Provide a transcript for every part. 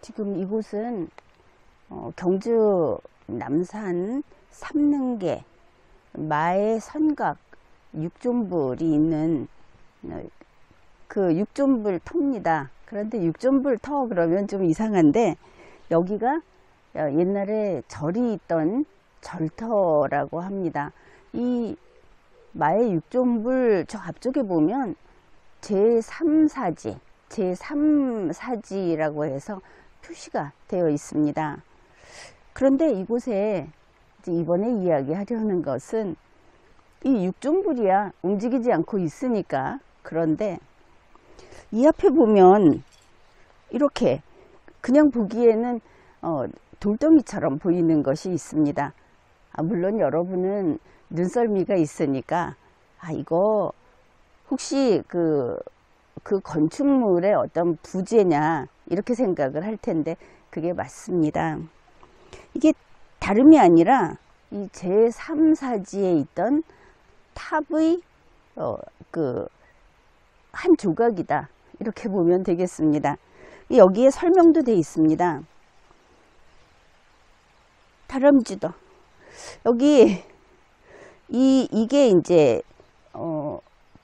지금 이곳은 경주 남산 삼능계 마의 선각 육존불이 있는 그 육존불 터입니다. 그런데 육존불 터 그러면 좀 이상한데, 여기가 옛날에 절이 있던 절터라고 합니다. 이 마의 육존불 저 앞쪽에 보면 제3사지, 제3사지라고 해서 표시가 되어 있습니다. 그런데 이곳에 이번에 이야기하려는 것은 이 육존불이야 움직이지 않고 있으니까. 그런데 이 앞에 보면 이렇게 그냥 보기에는 돌덩이처럼 보이는 것이 있습니다. 물론 여러분은 눈썰미가 있으니까 이거 혹시 그 건축물의 어떤 부재냐 이렇게 생각을 할 텐데, 그게 맞습니다. 이게 다름이 아니라 이 제3사지에 있던 탑의 한 조각이다, 이렇게 보면 되겠습니다. 여기에 설명도 되어 있습니다. 다람쥐도 여기 이게 이제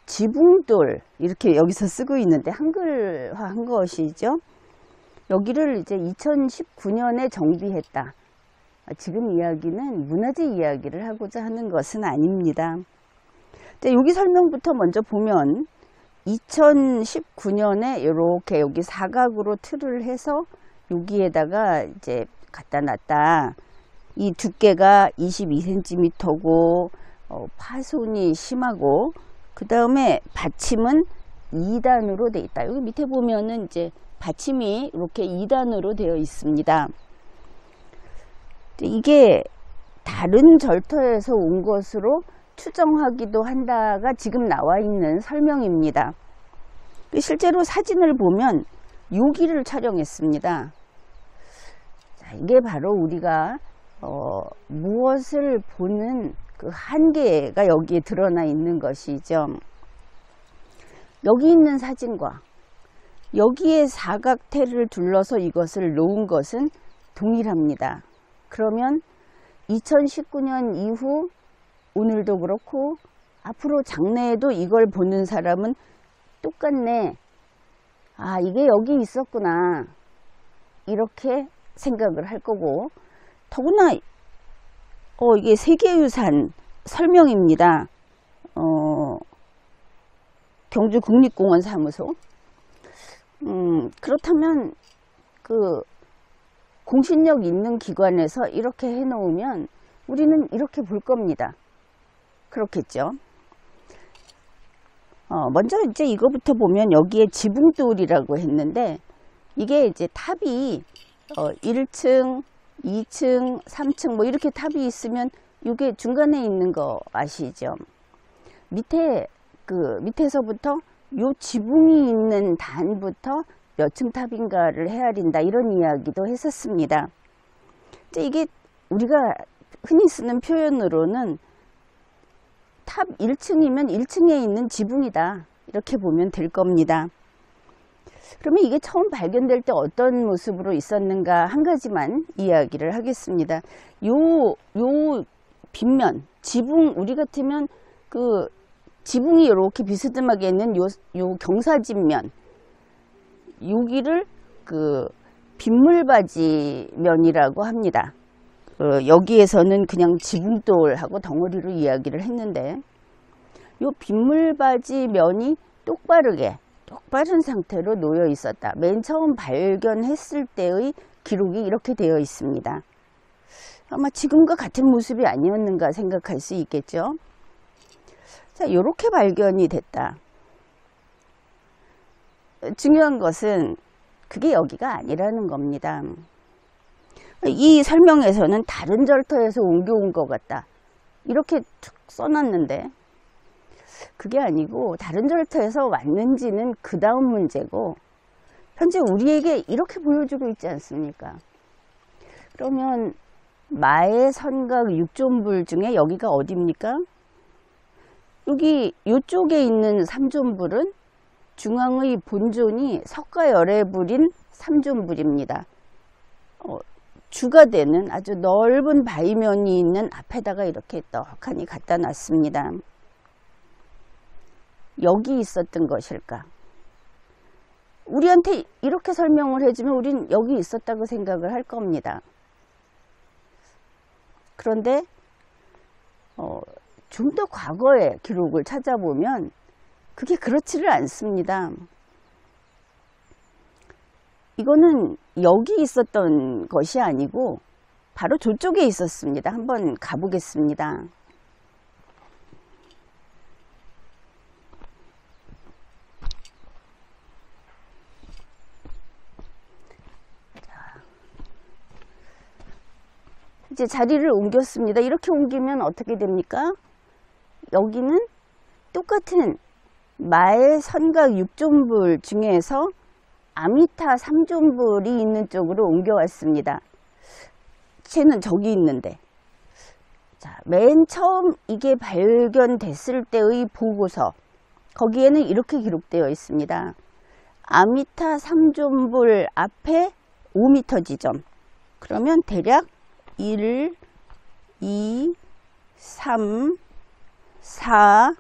지붕돌 이렇게 여기서 쓰고 있는데 한글화한 것이죠. 여기를 이제 2019년에 정비했다. 지금 이야기는 문화재 이야기를 하고자 하는 것은 아닙니다. 여기 설명부터 먼저 보면 2019년에 이렇게 여기 사각으로 틀을 해서 여기에다가 이제 갖다 놨다. 이 두께가 22cm고 파손이 심하고, 그 다음에 받침은 2단으로 되어 있다. 여기 밑에 보면은 이제 받침이 이렇게 2단으로 되어 있습니다. 이게 다른 절터에서 온 것으로 추정하기도 한다가 지금 나와 있는 설명입니다. 실제로 사진을 보면 여기를 촬영했습니다. 이게 바로 우리가 무엇을 보는 그 한계가 여기에 드러나 있는 것이죠. 여기 있는 사진과 여기에 사각테를 둘러서 이것을 놓은 것은 동일합니다. 그러면 2019년 이후 오늘도 그렇고 앞으로 장래에도 이걸 보는 사람은 똑같네, 이게 여기 있었구나, 이렇게 생각을 할 거고, 더구나 이게 세계유산 설명입니다. 경주 국립공원 사무소. 그렇다면 공신력 있는 기관에서 이렇게 해놓으면 우리는 이렇게 볼 겁니다. 그렇겠죠. 먼저 이제 이거부터 보면 여기에 지붕돌이라고 했는데, 이게 이제 탑이 1층, 2층, 3층 뭐 이렇게 탑이 있으면 이게 중간에 있는 거 아시죠? 밑에서부터 요 지붕이 있는 단부터 몇 층 탑인가를 헤아린다, 이런 이야기도 했었습니다. 이게 우리가 흔히 쓰는 표현으로는 탑 1층이면 1층에 있는 지붕이다, 이렇게 보면 될 겁니다. 그러면 이게 처음 발견될 때 어떤 모습으로 있었는가 한 가지만 이야기를 하겠습니다. 요 빗면, 지붕, 우리 같으면 그 지붕이 이렇게 비스듬하게 있는 요 경사진면, 여기를 빗물바지면이라고 합니다. 여기에서는 그냥 지붕돌하고 덩어리로 이야기를 했는데, 요 빗물바지면이 똑바른 상태로 놓여 있었다. 맨 처음 발견했을 때의 기록이 이렇게 되어 있습니다. 아마 지금과 같은 모습이 아니었는가 생각할 수 있겠죠. 자, 이렇게 발견이 됐다. 중요한 것은 그게 여기가 아니라는 겁니다. 이 설명에서는 다른 절터에서 옮겨온 것 같다, 이렇게 툭 써놨는데, 그게 아니고 다른 절터에서 왔는지는 그 다음 문제고, 현재 우리에게 이렇게 보여주고 있지 않습니까? 그러면 마의 선각 육존불 중에 여기가 어디입니까? 여기 이쪽에 있는 삼존불은 중앙의 본존이 석가열애불인 삼존불입니다. 주가 되는 아주 넓은 바위면이 있는 앞에다가 이렇게 떡하니 갖다 놨습니다. 여기 있었던 것일까? 우리한테 이렇게 설명을 해주면 우린 여기 있었다고 생각을 할 겁니다. 그런데 좀 더 과거의 기록을 찾아보면 그게 그렇지를 않습니다. 이거는 여기 있었던 것이 아니고 바로 저쪽에 있었습니다. 한번 가보겠습니다. 이제 자리를 옮겼습니다. 이렇게 옮기면 어떻게 됩니까? 여기는 똑같은 마의 선각 6존불 중에서 아미타 3존불이 있는 쪽으로 옮겨왔습니다. 쟤는 저기 있는데. 자, 맨 처음 이게 발견됐을 때의 보고서, 거기에는 이렇게 기록되어 있습니다. 아미타 3존불 앞에 5m 지점. 그러면 대략 1, 2, 3, 4,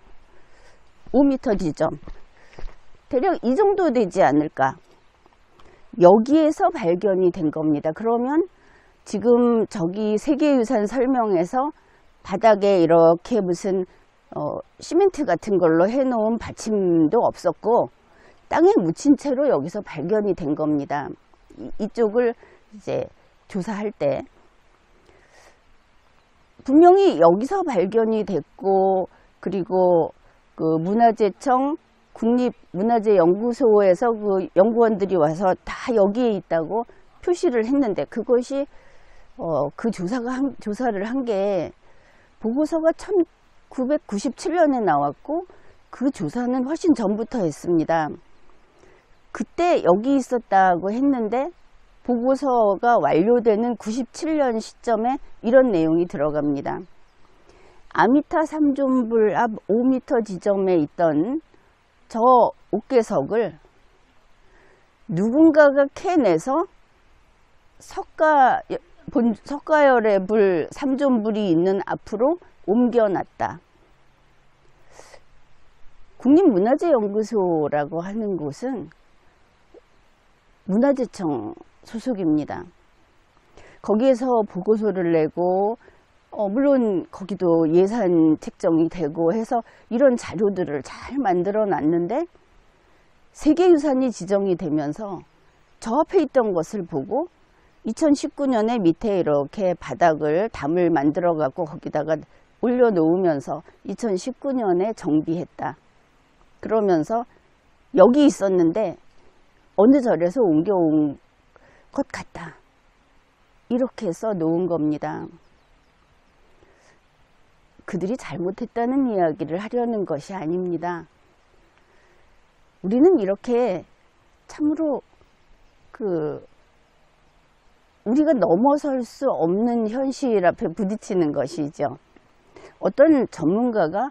5m 지점. 대략 이 정도 되지 않을까. 여기에서 발견이 된 겁니다. 그러면 지금 저기 세계유산 설명에서 바닥에 이렇게 무슨 시멘트 같은 걸로 해놓은 받침도 없었고 땅에 묻힌 채로 여기서 발견이 된 겁니다. 이쪽을 이제 조사할 때 분명히 여기서 발견이 됐고, 그리고 그 문화재청 국립문화재연구소에서 그 연구원들이 와서 다 여기에 있다고 표시를 했는데, 그것이 그 조사를 한 게 보고서가 1997년에 나왔고 그 조사는 훨씬 전부터 했습니다. 그때 여기 있었다고 했는데 보고서가 완료되는 97년 시점에 이런 내용이 들어갑니다. 아미타 3존불 앞 5m 지점에 있던 저 옥괴석을 누군가가 캐내서 석가열의 불 3존불이 있는 앞으로 옮겨놨다. 국립문화재연구소라고 하는 곳은 문화재청 소속입니다. 거기에서 보고서를 내고 물론 거기도 예산 책정이 되고 해서 이런 자료들을 잘 만들어 놨는데 세계유산이 지정이 되면서 저 앞에 있던 것을 보고 2019년에 밑에 이렇게 바닥을 담을 만들어 갖고 거기다가 올려놓으면서 2019년에 정비했다. 그러면서 여기 있었는데 어느 절에서 옮겨온 것 같다. 이렇게 써 놓은 겁니다. 그들이 잘못했다는 이야기를 하려는 것이 아닙니다. 우리는 이렇게 참으로 우리가 넘어설 수 없는 현실 앞에 부딪히는 것이죠. 어떤 전문가가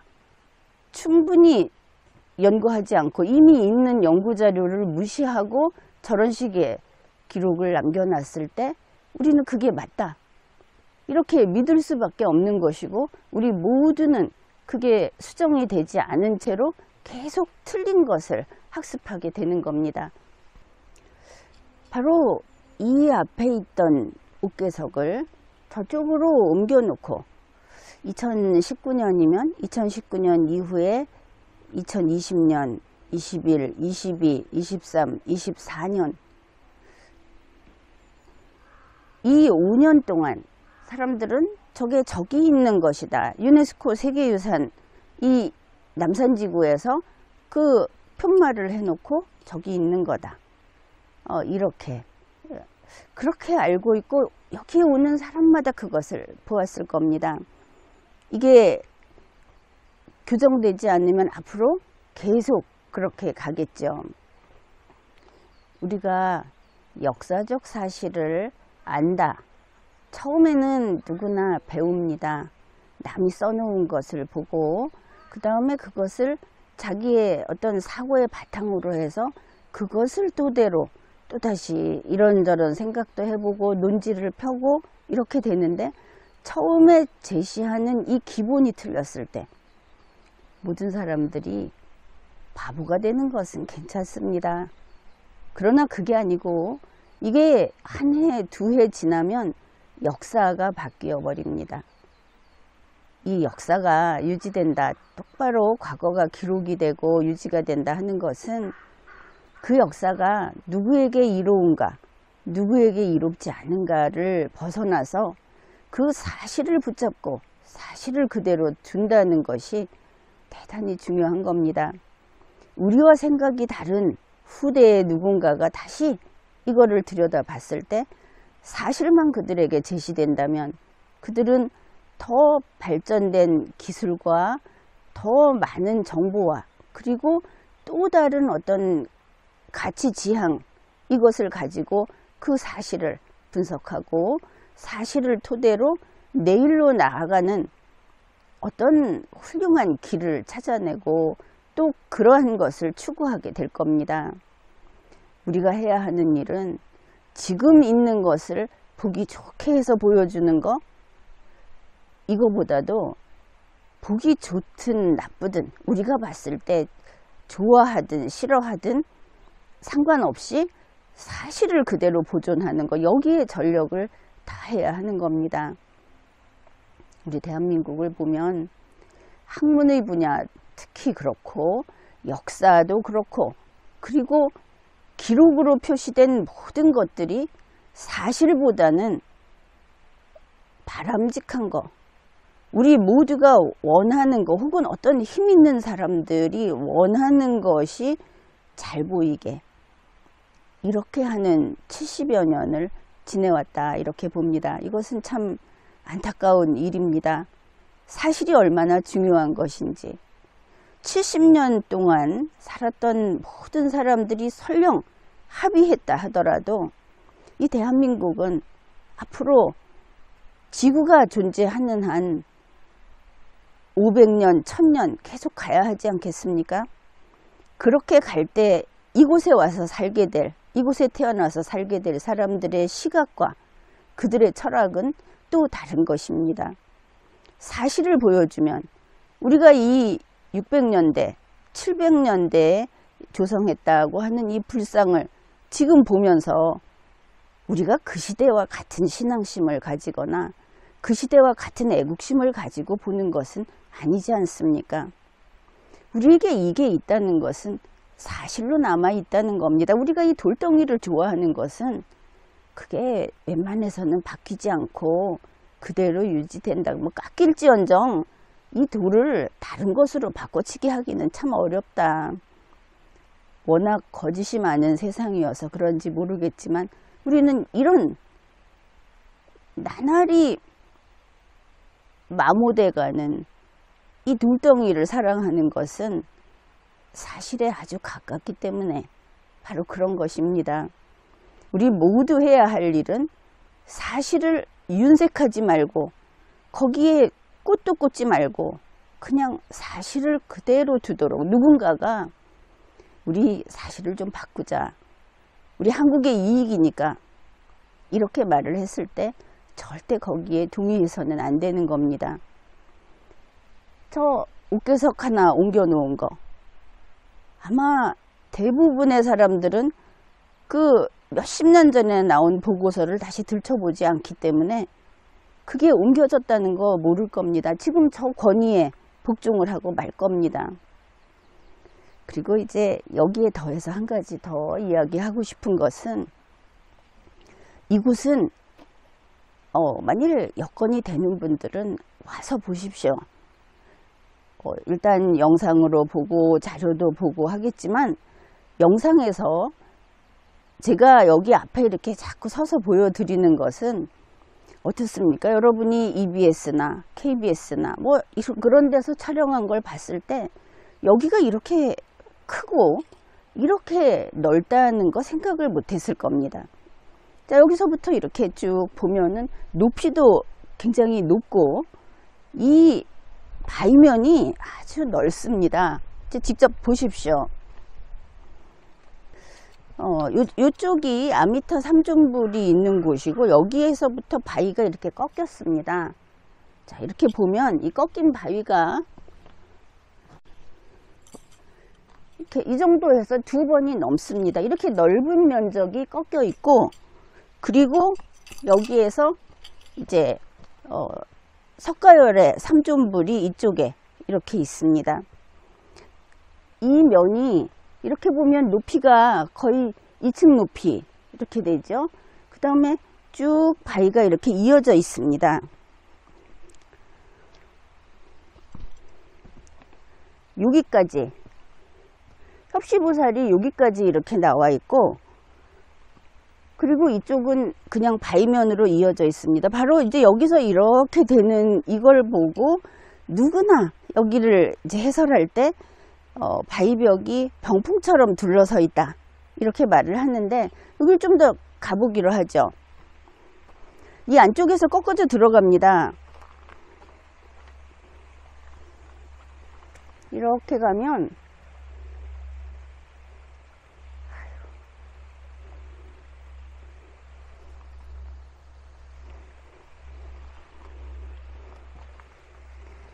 충분히 연구하지 않고 이미 있는 연구자료를 무시하고 저런 식의 기록을 남겨놨을 때 우리는 그게 맞다. 이렇게 믿을 수밖에 없는 것이고 우리 모두는 그게 수정이 되지 않은 채로 계속 틀린 것을 학습하게 되는 겁니다. 바로 이 앞에 있던 옥괴석을 저쪽으로 옮겨놓고 2019년이면 2019년 이후에 2020년, 21, 22, 23, 24년 이 5년 동안 사람들은 저기 있는 것이다. 유네스코 세계유산 이 남산지구에서 그 편말을 해놓고 저기 있는 거다. 이렇게 그렇게 알고 있고 여기에 오는 사람마다 그것을 보았을 겁니다. 이게 교정되지 않으면 앞으로 계속 그렇게 가겠죠. 우리가 역사적 사실을 안다. 처음에는 누구나 배웁니다. 남이 써놓은 것을 보고 그 다음에 그것을 자기의 어떤 사고의 바탕으로 해서 그것을 토대로 또다시 이런저런 생각도 해보고 논지를 펴고 이렇게 되는데, 처음에 제시하는 이 기본이 틀렸을 때 모든 사람들이 바보가 되는 것은 괜찮습니다. 그러나 그게 아니고 이게 한 해, 두 해 지나면 역사가 바뀌어 버립니다. 이 역사가 유지된다, 똑바로 과거가 기록이 되고 유지가 된다 하는 것은 그 역사가 누구에게 이로운가, 누구에게 이롭지 않은가를 벗어나서 그 사실을 붙잡고 사실을 그대로 둔다는 것이 대단히 중요한 겁니다. 우리와 생각이 다른 후대의 누군가가 다시 이거를 들여다 봤을 때 사실만 그들에게 제시된다면 그들은 더 발전된 기술과 더 많은 정보와 그리고 또 다른 어떤 가치 지향, 이것을 가지고 그 사실을 분석하고 사실을 토대로 내일로 나아가는 어떤 훌륭한 길을 찾아내고 또 그러한 것을 추구하게 될 겁니다. 우리가 해야 하는 일은 지금 있는 것을 보기 좋게 해서 보여주는 거, 이거보다도 보기 좋든 나쁘든 우리가 봤을 때 좋아하든 싫어하든 상관없이 사실을 그대로 보존하는 거, 여기에 전력을 다해야 하는 겁니다. 우리 대한민국을 보면 학문의 분야 특히 그렇고 역사도 그렇고 그리고 기록으로 표시된 모든 것들이 사실보다는 바람직한 거, 우리 모두가 원하는 거 혹은 어떤 힘 있는 사람들이 원하는 것이 잘 보이게 이렇게 하는 70여 년을 지내왔다, 이렇게 봅니다. 이것은 참 안타까운 일입니다. 사실이 얼마나 중요한 것인지 70년 동안 살았던 모든 사람들이 설령 합의했다 하더라도 이 대한민국은 앞으로 지구가 존재하는 한 500년, 1000년 계속 가야 하지 않겠습니까? 그렇게 갈 때 이곳에 와서 살게 될, 이곳에 태어나서 살게 될 사람들의 시각과 그들의 철학은 또 다른 것입니다. 사실을 보여주면 우리가 이 600년대, 700년대에 조성했다고 하는 이 불상을 지금 보면서 우리가 그 시대와 같은 신앙심을 가지거나 그 시대와 같은 애국심을 가지고 보는 것은 아니지 않습니까? 우리에게 이게 있다는 것은 사실로 남아 있다는 겁니다. 우리가 이 돌덩이를 좋아하는 것은 그게 웬만해서는 바뀌지 않고 그대로 유지된다. 뭐 깎일지언정 이 돌을 다른 것으로 바꿔치기 하기는 참 어렵다. 워낙 거짓이 많은 세상이어서 그런지 모르겠지만 우리는 이런 나날이 마모돼가는 이 돌덩이를 사랑하는 것은 사실에 아주 가깝기 때문에 바로 그런 것입니다. 우리 모두 해야 할 일은 사실을 윤색하지 말고 거기에 꽃도 꽂지 말고 그냥 사실을 그대로 두도록, 누군가가 우리 사실을 좀 바꾸자, 우리 한국의 이익이니까 이렇게 말을 했을 때 절대 거기에 동의해서는 안 되는 겁니다. 저 옥교석 하나 옮겨 놓은 거 아마 대부분의 사람들은 그 몇십 년 전에 나온 보고서를 다시 들춰보지 않기 때문에 그게 옮겨졌다는 거 모를 겁니다. 지금 저 권위에 복종을 하고 말 겁니다. 그리고 이제 여기에 더해서 한 가지 더 이야기하고 싶은 것은 이곳은 만일 여건이 되는 분들은 와서 보십시오. 일단 영상으로 보고 자료도 보고 하겠지만 영상에서 제가 여기 앞에 이렇게 자꾸 서서 보여드리는 것은 어떻습니까? 여러분이 EBS나 KBS나 뭐 그런 데서 촬영한 걸 봤을 때 여기가 이렇게 크고 이렇게 넓다는 거 생각을 못했을 겁니다. 자, 여기서부터 이렇게 쭉 보면은 높이도 굉장히 높고 이 바위면이 아주 넓습니다. 이제 직접 보십시오. 요쪽이 아미타 3종불이 있는 곳이고 여기에서부터 바위가 이렇게 꺾였습니다. 자, 이렇게 보면 이 꺾인 바위가 이렇게 이 정도에서 2번이 넘습니다. 이렇게 넓은 면적이 꺾여 있고, 그리고 여기에서 이제 석가열의 3종불이 이쪽에 이렇게 있습니다. 이 면이 이렇게 보면 높이가 거의 2층 높이 이렇게 되죠. 그 다음에 쭉 바위가 이렇게 이어져 있습니다. 여기까지 협시보살이 여기까지 이렇게 나와 있고, 그리고 이쪽은 그냥 바위면으로 이어져 있습니다. 바로 이제 여기서 이렇게 되는 이걸 보고 누구나 여기를 이제 해설할 때 바위벽이 병풍처럼 둘러서 있다 이렇게 말을 하는데, 여기 좀 더 가보기로 하죠. 이 안쪽에서 꺾어져 들어갑니다. 이렇게 가면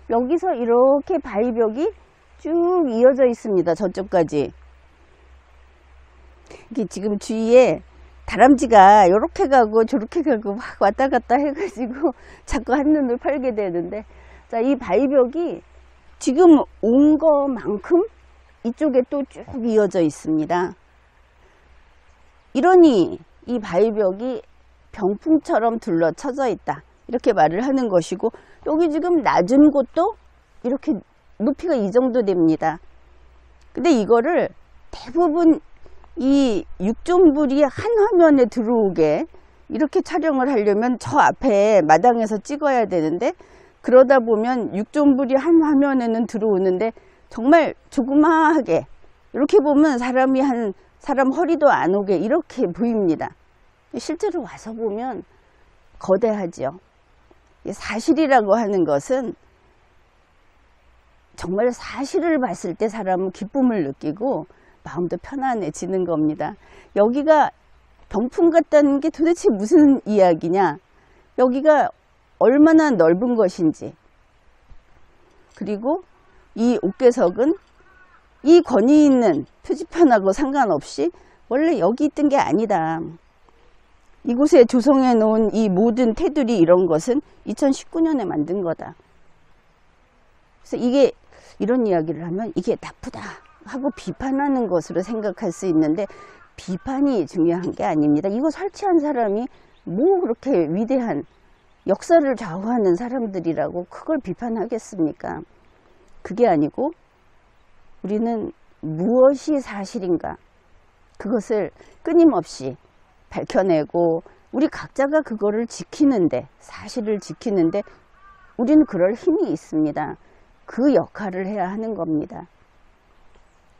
여기서 이렇게 바위벽이 쭉 이어져 있습니다. 저쪽까지. 이게 지금 주위에 다람쥐가 이렇게 가고 저렇게 가고 막 왔다 갔다 해가지고 자꾸 한눈을 팔게 되는데, 자, 이 바위벽이 지금 온 것만큼 이쪽에 또 쭉 이어져 있습니다. 이러니 이 바위벽이 병풍처럼 둘러쳐져 있다 이렇게 말을 하는 것이고, 여기 지금 낮은 곳도 이렇게 높이가 이 정도 됩니다. 근데 이거를 대부분 이 육종불이 한 화면에 들어오게 이렇게 촬영을 하려면 저 앞에 마당에서 찍어야 되는데, 그러다 보면 육종불이 한 화면에는 들어오는데 정말 조그마하게 이렇게 보면 사람 허리도 안 오게 이렇게 보입니다. 실제로 와서 보면 거대하죠. 사실이라고 하는 것은 정말 사실을 봤을 때 사람은 기쁨을 느끼고 마음도 편안해지는 겁니다. 여기가 병풍 같다는 게 도대체 무슨 이야기냐, 여기가 얼마나 넓은 것인지, 그리고 이 옥계석은 이 권위 있는 표지판하고 상관없이 원래 여기 있던 게 아니다. 이곳에 조성해 놓은 이 모든 테두리 이런 것은 2019년에 만든 거다. 그래서 이게 이런 이야기를 하면 이게 나쁘다 하고 비판하는 것으로 생각할 수 있는데, 비판이 중요한 게 아닙니다. 이거 설치한 사람이 뭐 그렇게 위대한 역사를 좌우하는 사람들이라고 그걸 비판하겠습니까? 그게 아니고 우리는 무엇이 사실인가 그것을 끊임없이 밝혀내고 우리 각자가 그거를 지키는데, 사실을 지키는데 우리는 그럴 힘이 있습니다. 그 역할을 해야 하는 겁니다.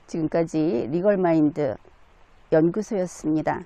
지금까지 리걸마인드 연구소였습니다.